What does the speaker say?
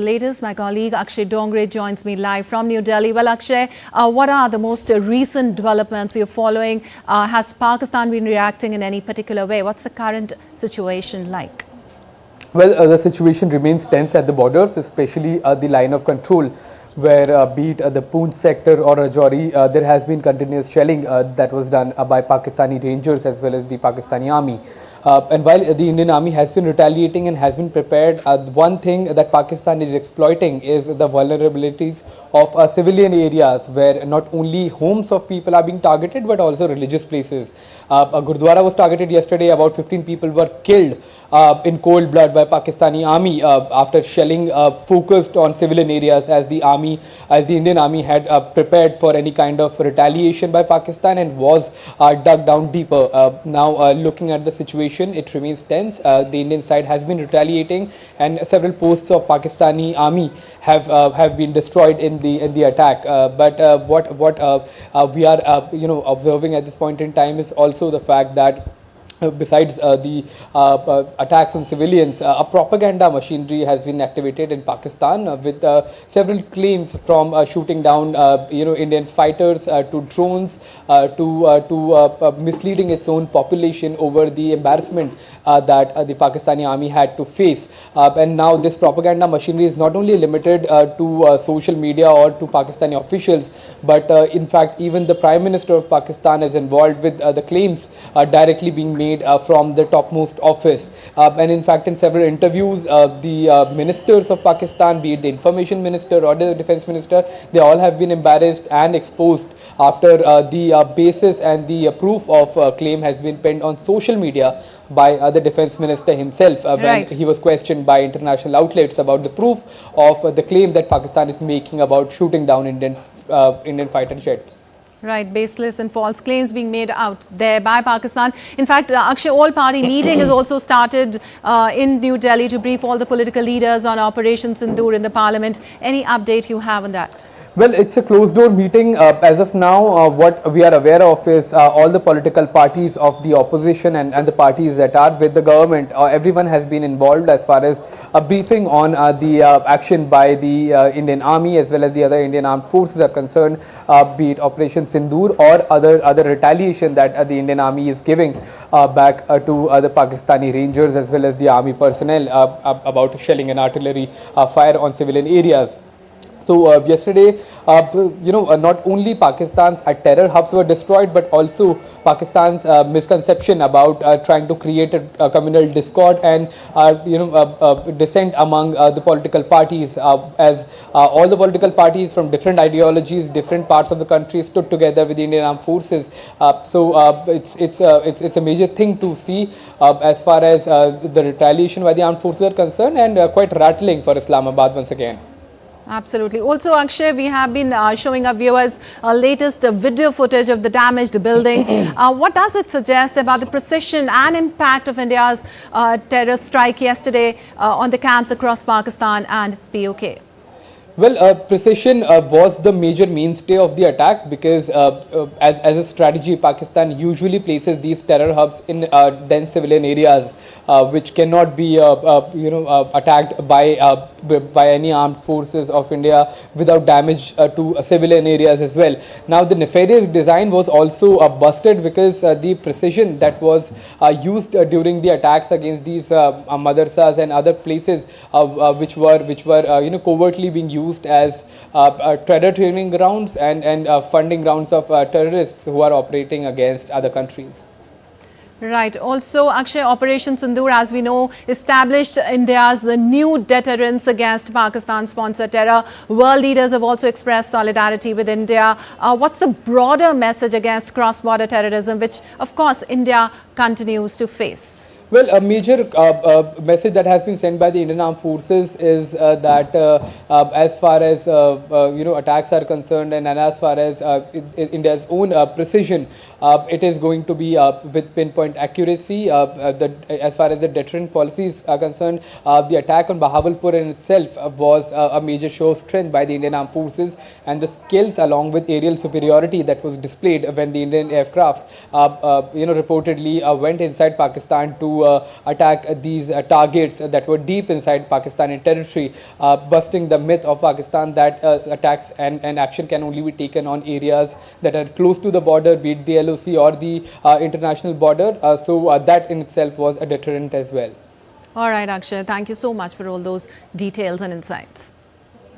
Latest, my colleague Akshay Dongre joins me live from New Delhi. Well, Akshay, what are the most recent developments you're following? Has Pakistan been reacting in any particular way? What's the current situation like? Well, the situation remains tense at the borders, especially the line of control, where be it the Poonch sector or Rajouri, there has been continuous shelling that was done by Pakistani Rangers as well as the Pakistani Army. And while the Indian Army has been retaliating and has been prepared, one thing that Pakistan is exploiting is the vulnerabilities of civilian areas, where not only homes of people are being targeted but also religious places. A Gurdwara was targeted yesterday. About 15 people were killed in cold blood by Pakistani Army after shelling focused on civilian areas, as the Indian Army had prepared for any kind of retaliation by Pakistan and was dug down deeper. Now looking at the situation, it remains tense. The Indian side has been retaliating, and several posts of Pakistani Army have been destroyed in the attack. But what we are observing at this point in time is also the fact that besides the attacks on civilians, a propaganda machinery has been activated in Pakistan with several claims from shooting down Indian fighters to drones to misleading its own population over the embarrassment that the Pakistani Army had to face. And now this propaganda machinery is not only limited to social media or to Pakistani officials, but in fact even the Prime Minister of Pakistan is involved with the claims directly being made from the topmost office. And in fact in several interviews, the ministers of Pakistan, be it the information minister or the defense minister, they all have been embarrassed and exposed after the basis and the proof of claim has been penned on social media by the defense minister himself when he was questioned by international outlets about the proof of the claim that Pakistan is making about shooting down Indian fighter jets. Right, baseless and false claims being made out there by Pakistan. In fact, Akshay, all-party meeting has also started in New Delhi to brief all the political leaders on Operation Sindoor in the parliament. Any update you have on that? Well, it's a closed-door meeting. As of now, what we are aware of is all the political parties of the opposition and the parties that are with the government. Everyone has been involved as far as a briefing on the action by the Indian Army as well as the other Indian armed forces are concerned, be it Operation Sindoor or other retaliation that the Indian Army is giving back to the Pakistani Rangers as well as the Army personnel about shelling and artillery fire on civilian areas. So yesterday, not only Pakistan's terror hubs were destroyed, but also Pakistan's misconception about trying to create a communal discord and dissent among the political parties, as all the political parties from different ideologies, different parts of the country stood together with the Indian Armed Forces. So it's a major thing to see as far as the retaliation by the armed forces are concerned, and quite rattling for Islamabad once again. Absolutely. Also, Akshay, we have been showing our viewers latest video footage of the damaged buildings. What does it suggest about the precision and impact of India's terror strike yesterday on the camps across Pakistan and PoK? Well, precision was the major mainstay of the attack because as a strategy, Pakistan usually places these terror hubs in dense civilian areas which cannot be attacked by any armed forces of India without damage to civilian areas as well. Now the nefarious design was also busted because the precision that was used during the attacks against these madrasas and other places which were covertly being used as terror training grounds and funding grounds of terrorists who are operating against other countries. Right. Also, Akshay, Operation Sindoor, as we know, established India's new deterrence against Pakistan-sponsored terror. World leaders have also expressed solidarity with India. What's the broader message against cross-border terrorism, which, of course, India continues to face? Well, a major message that has been sent by the Indian Armed Forces is that as far as attacks are concerned and as far as India's own precision, it is going to be with pinpoint accuracy. As far as the deterrent policies are concerned, the attack on Bahawalpur in itself was a major show of strength by the Indian Armed Forces, and the skills along with aerial superiority that was displayed when the Indian aircraft reportedly went inside Pakistan to attack these targets that were deep inside Pakistani territory, busting the myth of Pakistan that attacks and action can only be taken on areas that are close to the border, be it the LOC or the international border. So that in itself was a deterrent as well. All right, Akshay, thank you so much for all those details and insights.